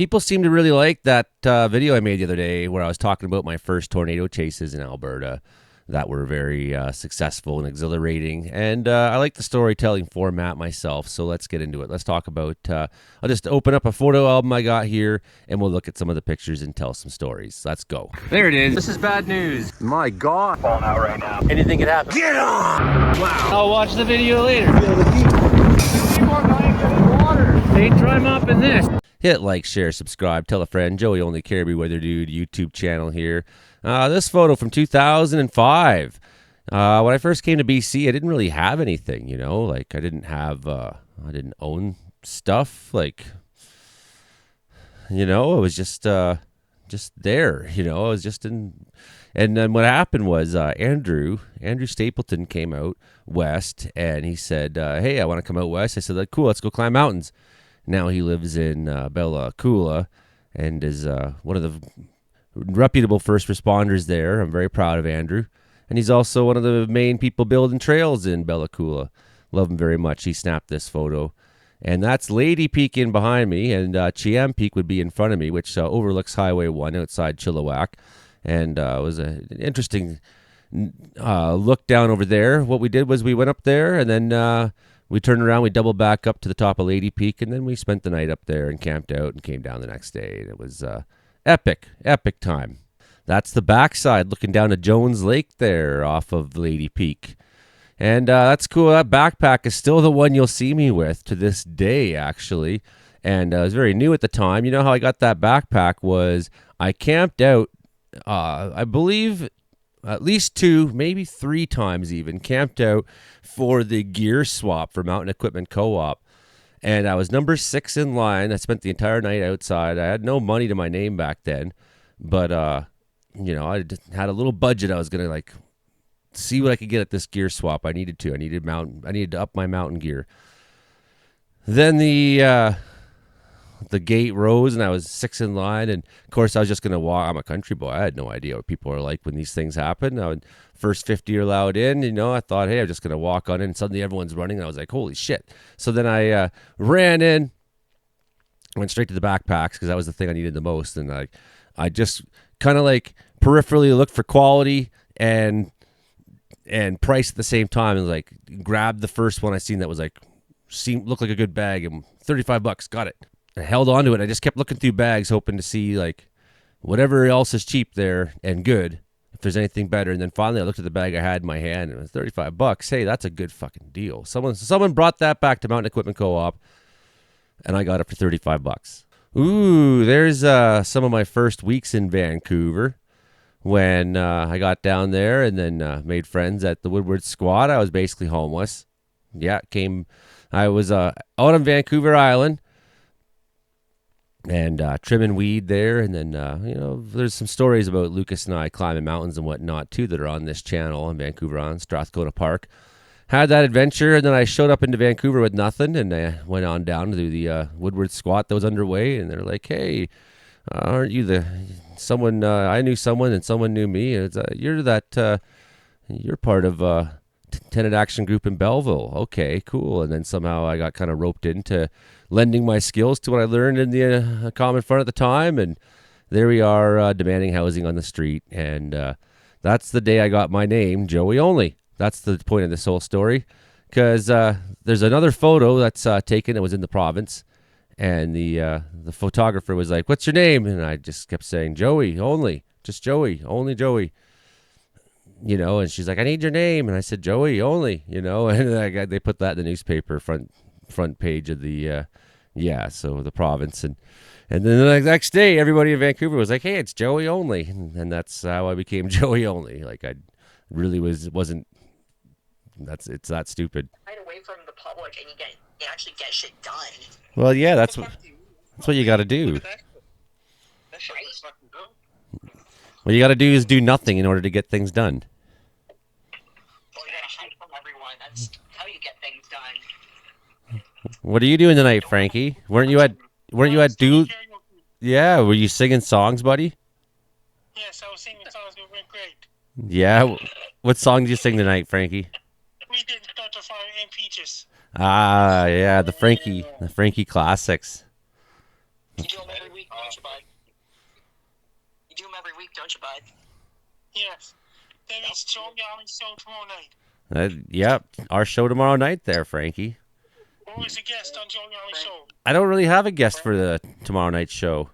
People seem to really like that video I made the other day where I was talking about my first tornado chases in Alberta that were very successful and exhilarating. And I like the storytelling format myself, so let's get into it. Let's talk about, I'll just open up a photo album I got here, and we'll look at some of the pictures and tell some stories. Let's go. There it is. This is bad news. My God. Falling out right now. Anything could happen. Get on! Wow. I'll watch the video later. They try mopping this. Hit like, share, subscribe, tell a friend. Joey Only Caribou Weather Dude YouTube channel here. This photo from 2005. When I first came to BC, I didn't really have anything, you know, like I didn't own stuff, like, you know, it was just there, you know, I was just in. And then what happened was Andrew Stapleton came out west, and he said, hey, I want to come out west. I said, like, cool, let's go climb mountains. Now he lives in Bella Coola and is one of the reputable first responders there. I'm very proud of Andrew. And he's also one of the main people building trails in Bella Coola. Love him very much. He snapped this photo. And that's Lady Peak in behind me, and Chiam Peak would be in front of me, which overlooks Highway 1 outside Chilliwack. And it was an interesting look down over there. What we did was we went up there, and then we turned around, we doubled back up to the top of Lady Peak, and then we spent the night up there and camped out and came down the next day. And it was epic time. That's the backside looking down to Jones Lake there off of Lady Peak. And that's cool. That backpack is still the one you'll see me with to this day, actually. And it was very new at the time. You know how I got that backpack was I camped out, I believe, at least 2, maybe 3 times even, camped out for the gear swap for Mountain Equipment Co-op. And I was number 6 in line. I spent the entire night outside. I had no money to my name back then. But, you know, I just had a little budget. I was going to, like, see what I could get at this gear swap. I needed to. I needed to up my mountain gear. Then the gate rose, and I was 6 in line. And, of course, I was just going to walk. I'm a country boy. I had no idea what people are like when these things happen. First 50 are allowed in. You know, I thought, hey, I'm just going to walk on in. And suddenly everyone's running. And I was like, holy shit. So then I ran in, went straight to the backpacks because that was the thing I needed the most. And I just kind of like peripherally looked for quality and price at the same time, and like grabbed the first one I seen that was like looked like a good bag, and $35, got it. I held on to it. I just kept looking through bags, hoping to see like whatever else is cheap there and good, if there's anything better. And then finally I looked at the bag I had in my hand, and it was $35. Hey, that's a good fucking deal. Someone brought that back to Mountain Equipment Co-op, and I got it for $35. Ooh, there's some of my first weeks in Vancouver when I got down there and then made friends at the Woodward Squat. I was basically homeless. I was out on Vancouver Island and trimming weed there. And then, you know, there's some stories about Lucas and I climbing mountains and whatnot, too, that are on this channel on Vancouver Island, Strathcona Park. Had that adventure, and then I showed up into Vancouver with nothing, and I went on down to the Woodward Squat that was underway, and they're like, hey, aren't you someone, I knew someone, and someone knew me. It's, you're part of Tenant Action Group in Belleville. Okay, cool. And then somehow I got kind of roped into lending my skills to what I learned in the Common Front at the time, and there we are demanding housing on the street, and that's the day I got my name, Joey Only. That's the point of this whole story, because there's another photo that's taken. It was in the province, and the photographer was like, "What's your name?" And I just kept saying, "Joey Only, just Joey, only Joey." You know, and she's like, "I need your name," and I said, "Joey Only," you know, and they put that in the newspaper front page of the the province, and then the next day, everybody in Vancouver was like, "Hey, it's Joey Only," and that's how I became Joey Only. Like I really wasn't. It's that stupid. Right away from the public, and you actually get shit done. Well, yeah, that's what you got to do. That shit was fucking good. What you got to do is do nothing in order to get things done. Well, you gotta hide from everyone. That's how you get things done. What are you doing tonight, Frankie? Weren't you at do? Yeah, were you singing songs, buddy? Yes, I was singing songs. It went great. Yeah. What song did you sing tonight, Frankie? We did Start to Fire and Peaches. Ah, yeah, the Frankie classics. You do them every week, don't you, bud? You do them every week, don't you, bud? Yes. Then it's Joe Yali's show tomorrow night. Yep, our show tomorrow night there, Frankie. Who is the guest on Joe Yali's show? I don't really have a guest for the tomorrow night show.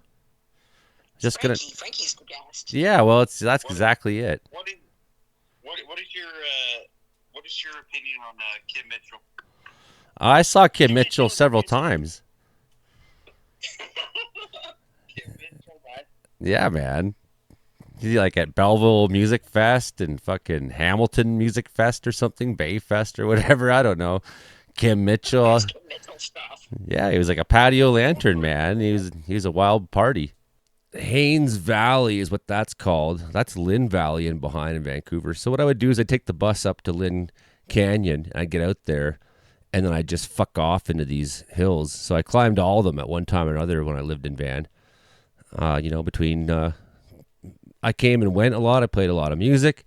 Just gonna. Frankie's the guest. Yeah, well, that's exactly it. What is your opinion on Kim Mitchell? I saw Kim Mitchell several times. Kim Mitchell, man. Yeah, man. He's like at Belleville Music Fest and fucking Hamilton Music Fest or something, Bay Fest or whatever. I don't know. Kim Mitchell. Kim Mitchell stuff. Yeah, he was like a patio lantern man. He was a wild party. Haynes Valley is what that's called. That's Lynn Valley in behind in Vancouver. So what I would do is I'd take the bus up to Lynn Canyon. I'd get out there, and then I'd just fuck off into these hills. So I climbed all of them at one time or another when I lived in Van. Between I came and went a lot. I played a lot of music,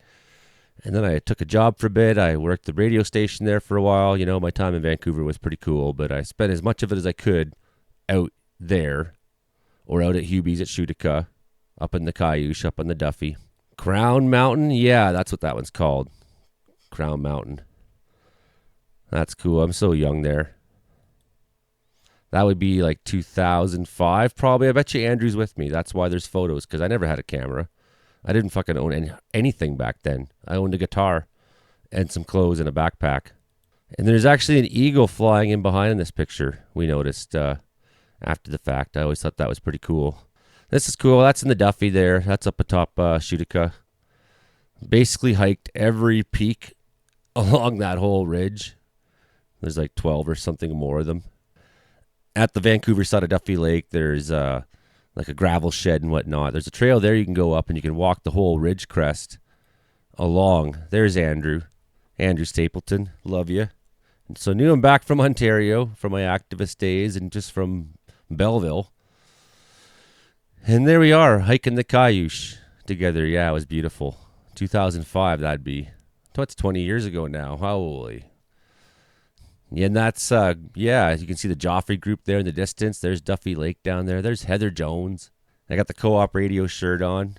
and then I took a job for a bit. I worked the radio station there for a while. You know, my time in Vancouver was pretty cool, but I spent as much of it as I could out there. Or out at Hubie's at Shutika, up in the Cayush, up on the Duffy. Crown Mountain? Yeah, that's what that one's called. Crown Mountain. That's cool. I'm so young there. That would be like 2005 probably. I bet you Andrew's with me. That's why there's photos, because I never had a camera. I didn't fucking own anything back then. I owned a guitar and some clothes and a backpack. And there's actually an eagle flying in behind in this picture, we noticed. After the fact, I always thought that was pretty cool. This is cool. That's in the Duffy there. That's up atop Shutika. Basically hiked every peak along that whole ridge. There's like 12 or something more of them. At the Vancouver side of Duffy Lake, there's like a gravel shed and whatnot. There's a trail there you can go up and you can walk the whole ridge crest along. There's Andrew. Andrew Stapleton. Love you. So knew him back from Ontario, from my activist days and just from Belleville. And there we are, hiking the Cayush together. Yeah, it was beautiful. 2005, that'd be. That's 20 years ago now. Holy. Yeah, and that's, you can see the Joffrey group there in the distance. There's Duffy Lake down there. There's Heather Jones. I got the Co-op radio shirt on.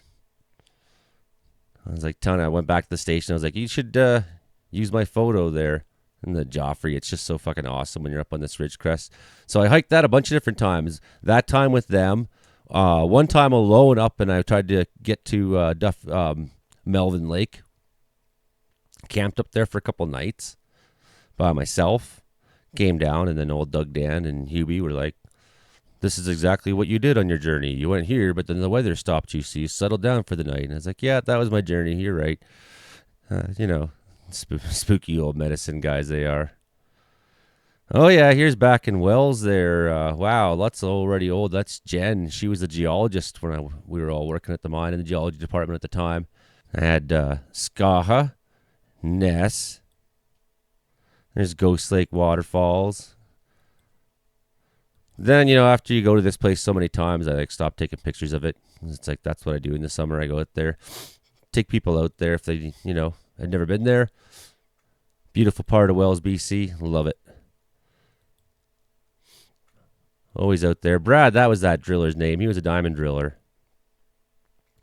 I was like, I went back to the station. I was like, you should use my photo there. And the Joffrey, it's just so fucking awesome when you're up on this ridge crest. So I hiked that a bunch of different times. That time with them. One time alone up, and I tried to get to Melvin Lake. Camped up there for a couple nights by myself. Came down, and then old Doug Dan and Hubie were like, this is exactly what you did on your journey. You went here, but then the weather stopped you, so you settled down for the night. And I was like, yeah, that was my journey. You're right. Spooky old medicine guys they are. Oh yeah, here's back in Wells there. Wow, that's already old. That's Jen. She was a geologist when we were all working at the mine in the geology department at the time. I had Skaha, Ness. There's Ghost Lake Waterfalls. Then, after you go to this place so many times, I stop taking pictures of it. It's like that's what I do in the summer. I go out there, take people out there if they, I've never been there. Beautiful part of Wells, BC. Love it. Always out there. Brad, that was that driller's name. He was a diamond driller.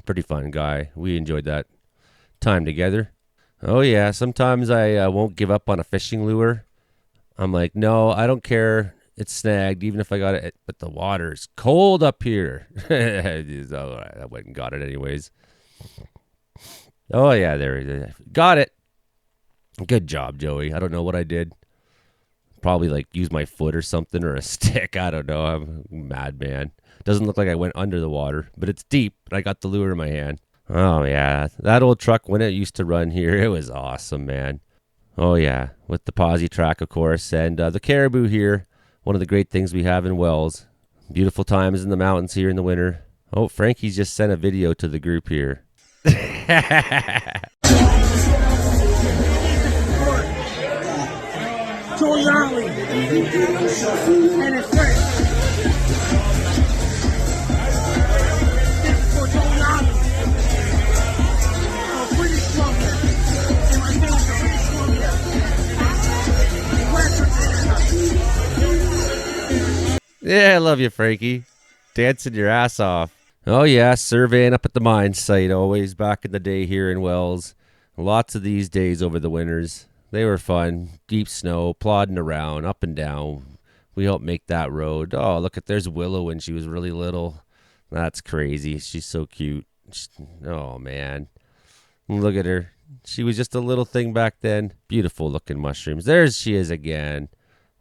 Pretty fun guy. We enjoyed that time together. Oh, yeah. Sometimes I won't give up on a fishing lure. I'm like, no, I don't care. It's snagged, even if I got it. But the water's cold up here. I went and got it anyways. Oh, yeah, there. Got it. Good job, Joey. I don't know what I did. Probably like use my foot or something or a stick. I don't know. I'm a madman. Doesn't look like I went under the water, but it's deep. And I got the lure in my hand. Oh, yeah. That old truck, when it used to run here, it was awesome, man. Oh, yeah. With the posse track, of course. And the Caribou here, one of the great things we have in Wells. Beautiful times in the mountains here in the winter. Oh, Frankie's just sent a video to the group here. Joe Yali and his friends. This is for Joe Yali. I'm a British Columbia. And my name is British Columbia. Yeah, I love you, Frankie. Dancing your ass off. Oh, yeah, surveying up at the mine site always back in the day here in Wells. Lots of these days over the winters. They were fun. Deep snow, plodding around, up and down. We helped make that road. Oh, look there's Willow when she was really little. That's crazy. She's so cute. Oh, man. Look at her. She was just a little thing back then. Beautiful looking mushrooms. There she is again.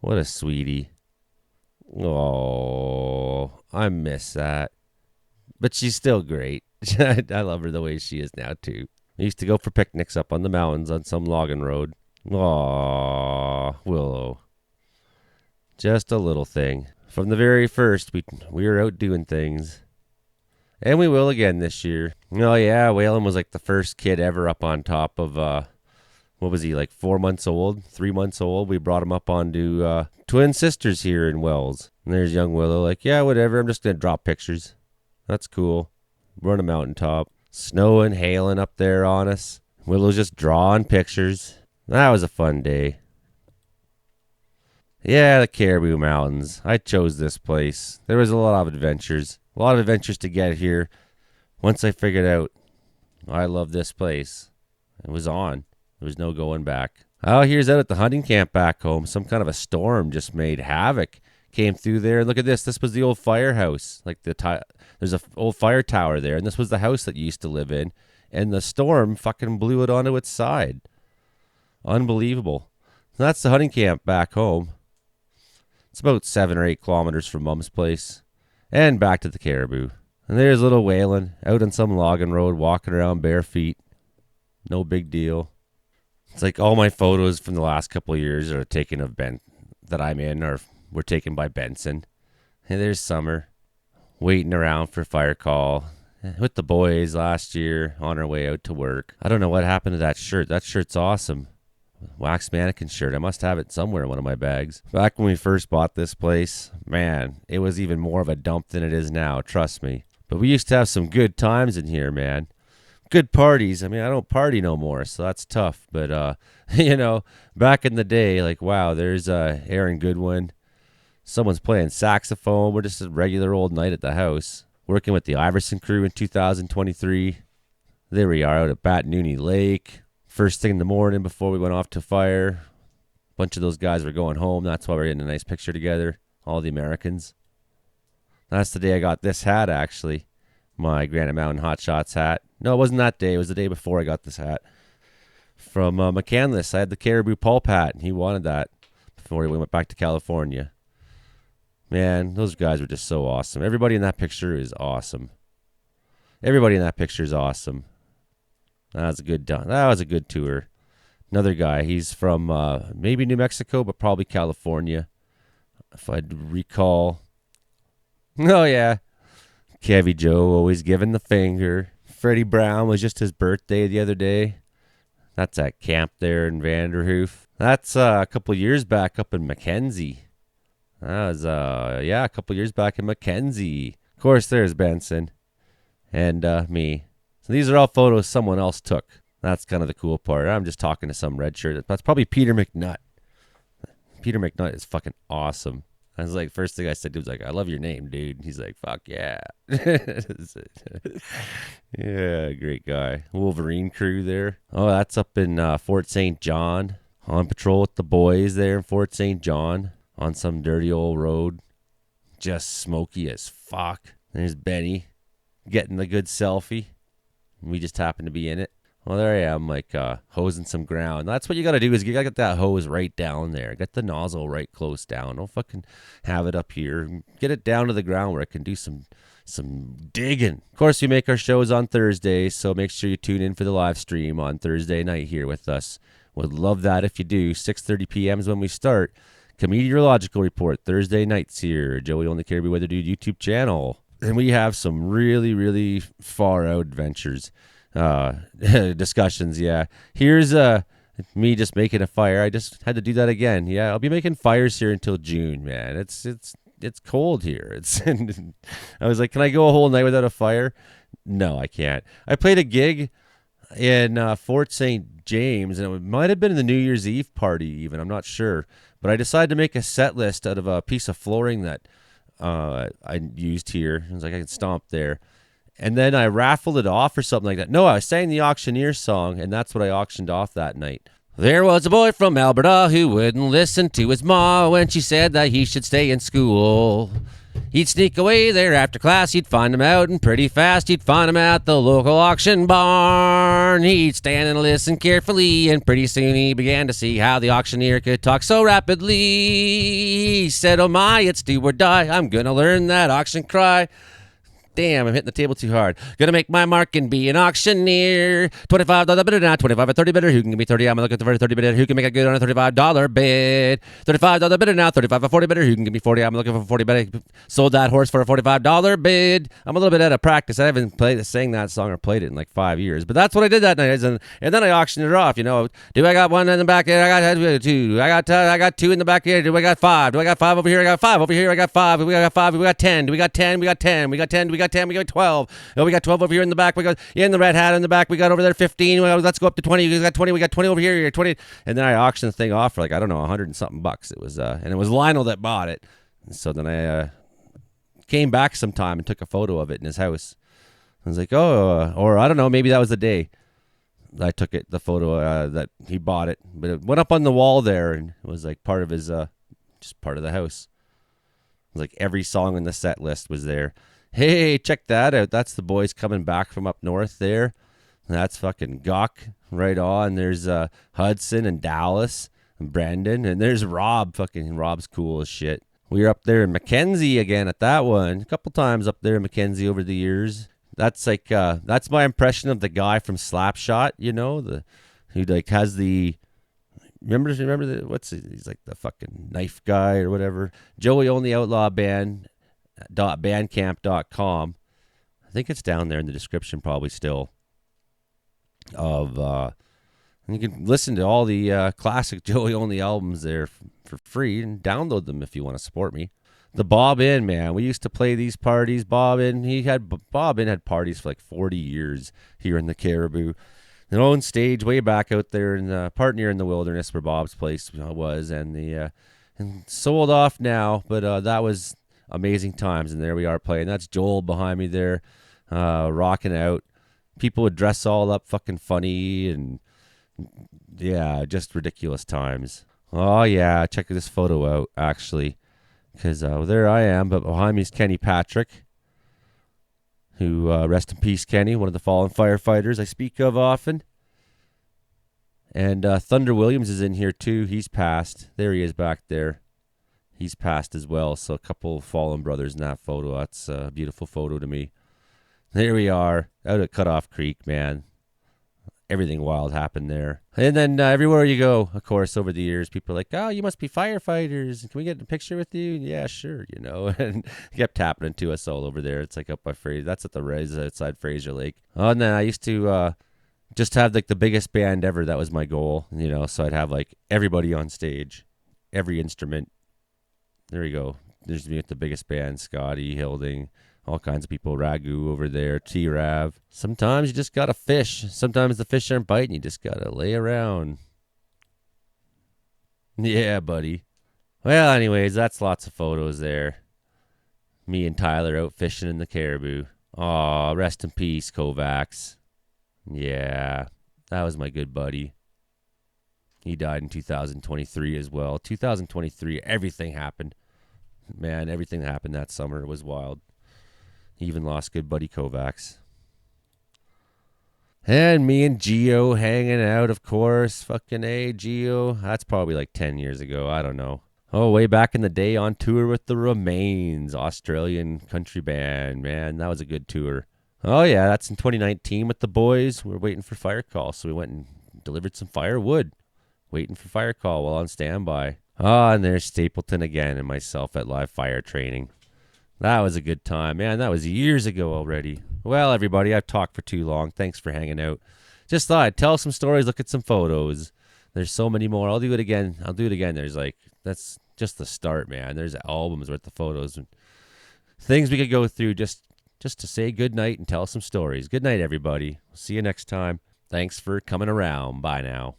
What a sweetie. Oh, I miss that. But she's still great. I love her the way she is now, too. I used to go for picnics up on the mountains on some logging road. Aw, Willow. Just a little thing. From the very first, we were out doing things. And we will again this year. Oh, yeah, Waylon was like the first kid ever up on top of, what was he, like 4 months old, 3 months old? We brought him up onto twin sisters here in Wells. And there's young Willow like, yeah, whatever, I'm just going to drop pictures. That's cool. We're on a mountaintop. Snowing, hailing up there on us. Willow's just drawing pictures. That was a fun day. Yeah, the Caribou Mountains. I chose this place. There was a lot of adventures. A lot of adventures to get here. Once I figured out I love this place, it was on. There was no going back. Oh, here's out at the hunting camp back home. Some kind of a storm just made havoc. Came through there. Look at this. This was the old firehouse. Like there's a old fire tower there, and this was the house that you used to live in. And the storm fucking blew it onto its side. Unbelievable. So that's the hunting camp back home. It's about 7 or 8 kilometers from Mom's place. And back to the Caribou. And there's little Waylon out on some logging road walking around bare feet. No big deal. It's like all my photos from the last couple of years are taken of Ben that I'm in or were taken by Benson. And there's Summer waiting around for fire call with the boys last year on our way out to work. I don't know what happened to that shirt. That shirt's awesome. Wax mannequin shirt. I must have it somewhere in one of my bags. Back when we first bought this place, man, it was even more of a dump than it is now, trust me. But we used to have some good times in here, man. Good parties. I mean, I don't party no more, so that's tough. But, you know, back in the day, like, wow, there's Aaron Goodwin. Someone's playing saxophone. We're just a regular old night at the house. Working with the Iverson crew in 2023. There we are out at Batanooney Lake. First thing in the morning before we went off to fire. A bunch of those guys were going home. That's why we're getting a nice picture together. All the Americans. That's the day I got this hat, actually. My Granite Mountain Hot Shots hat. No, it wasn't that day. It was the day before I got this hat. From McCandless. I had the Caribou Pulp hat, and he wanted that before we went back to California. Man, those guys were just so awesome. Everybody in that picture is awesome. Everybody in that picture is awesome. That was a good tour. Another guy, he's from maybe New Mexico, but probably California, if I recall. Oh, yeah. Kevy Joe always giving the finger. Freddie Brown was just his birthday the other day. That's at camp there in Vanderhoof. That's a couple years back up in Mackenzie. That was, a couple years back in Mackenzie. Of course, there's Benson and me. So these are all photos someone else took. That's kind of the cool part. I'm just talking to some red shirt. That's probably Peter McNutt. Peter McNutt is fucking awesome. I was like, first thing I said, he was like, I love your name, dude. He's like, fuck yeah. Yeah, great guy. Wolverine crew there. Oh, that's up in Fort St. John. On patrol with the boys there in Fort St. John. On some dirty old road. Just smoky as fuck. There's Benny getting the good selfie. We just happened to be in it. Well, there I am, like, hosing some ground. That's what you got to do is you got to get that hose right down there. Get the nozzle right close down. Don't fucking have it up here. Get it down to the ground where it can do some digging. Of course, we make our shows on Thursdays, so make sure you tune in for the live stream on Thursday night here with us. Would love that if you do. 6:30 p.m. is when we start. Meteorological report, Thursday nights here. Joey Only Caribou Weather Dude YouTube channel. And we have some really, really far out adventures. Discussions, yeah. Here's me just making a fire. I just had to do that again. Yeah, I'll be making fires here until June, man. It's cold here. I was like, can I go a whole night without a fire? No, I can't. I played a gig in Fort St. James, and it might have been the New Year's Eve party even. I'm not sure. But I decided to make a set list out of a piece of flooring that I used here. I was like, I can stomp there. And then I raffled it off or something like that. No, I sang the auctioneer song, and that's what I auctioned off that night. There was a boy from Alberta who wouldn't listen to his ma when she said that he should stay in school. He'd sneak away there after class, he'd find him out, and pretty fast he'd find him at the local auction barn. He'd stand and listen carefully, and pretty soon he began to see how the auctioneer could talk so rapidly. He said, oh my, it's do or die, I'm gonna learn that auction cry. Damn, I'm hitting the table too hard. Gonna make my mark and be an auctioneer. $25 bidder now, 25 or 30 bidder. Who can give me 30? I'm looking for a 30 bidder. Who can make it good on a $35 bid? $35 bidder now, 35 or 40 bidder. Who can give me 40? I'm looking for 40 bidder. Sold that horse for a $45 bid. I'm a little bit out of practice. I haven't sang that song or played it in like 5 years. But that's what I did that night. And then I auctioned it off. You know, do I got one in the back here? I got two. I got two in the back here. Do I got five? Do I got five over here? I got five over here. I got five. We got five. We got 10. Do we got 10? We got 10. We got 10. We got 10. We got 12. Oh, we got 12 over here in the back. We got in the red hat in the back. We got over there 15. Let's go up to 20. We got 20. We got 20 over here. 20. And then I auctioned the thing off for like, I don't know, 100 and something bucks. It was and it was Lionel that bought it. And so then I came back sometime and took a photo of it in his house. I was like, oh, or I don't know, maybe that was the day I took it, the photo that he bought it. But it went up on the wall there, and it was like part of his just part of the house. It was like every song in the set list was there. Hey, check that out. That's the boys coming back from up north there. That's fucking Gawk right on. There's Hudson and Dallas and Brandon. And there's Rob. Fucking Rob's cool as shit. We were up there in Mackenzie again at that one. A couple times up there in Mackenzie over the years. That's like, that's my impression of the guy from Slapshot, you know, who like has the... Remember he's like the fucking knife guy or whatever. Joey Only Outlaw Band. .bandcamp.com. I think it's down there in the description probably still. And you can listen to all the classic Joey Only albums there for free and download them if you want to support me. The Bob Inn, man. We used to play these parties. Bob Inn had parties for like 40 years here in the Caribou. An own stage way back out there in the part near in the wilderness where Bob's place was, and sold off now, but that was amazing times, and there we are playing. That's Joel behind me there, rocking out. People would dress all up fucking funny, and yeah, just ridiculous times. Oh yeah, check this photo out, actually, because there I am, but behind me is Kenny Patrick, who, rest in peace, Kenny, one of the fallen firefighters I speak of often. And Thunder Williams is in here too. He's passed. There he is back there. He's passed as well, so a couple of fallen brothers in that photo. That's a beautiful photo to me. There we are, out at Cutoff Creek, man. Everything wild happened there. And then everywhere you go, of course, over the years, people are like, oh, you must be firefighters. Can we get a picture with you? Yeah, sure, you know. And kept happening to us all over there. It's like up by Fraser. That's at the res outside Fraser Lake. Oh, and then I used to just have like the biggest band ever. That was my goal, you know. So I'd have like everybody on stage, every instrument. There we go. There's me with the biggest band, Scotty, Hilding, all kinds of people, Ragu over there, T-Rav. Sometimes you just gotta fish. Sometimes the fish aren't biting. You just gotta lay around. Yeah, buddy. Well, anyways, that's lots of photos there. Me and Tyler out fishing in the Caribou. Aw, rest in peace, Kovacs. Yeah, that was my good buddy. He died in 2023 as well. 2023, everything happened. Man, everything that happened that summer was wild. He even lost good buddy Kovacs. And me and Geo hanging out, of course. Fucking A, Geo. That's probably like 10 years ago. I don't know. Oh, way back in the day on tour with the Remains, Australian country band. Man, that was a good tour. Oh, yeah, that's in 2019 with the boys. We were waiting for fire call, so we went and delivered some firewood. Waiting for fire call while on standby. Oh, and there's Stapleton again and myself at live fire training. That was a good time. Man, that was years ago already. Well, everybody, I've talked for too long. Thanks for hanging out. Just thought I'd tell some stories, look at some photos. There's so many more. I'll do it again. There's like, that's just the start, man. There's albums worth of photos and things we could go through just to say good night and tell some stories. Good night, everybody. See you next time. Thanks for coming around. Bye now.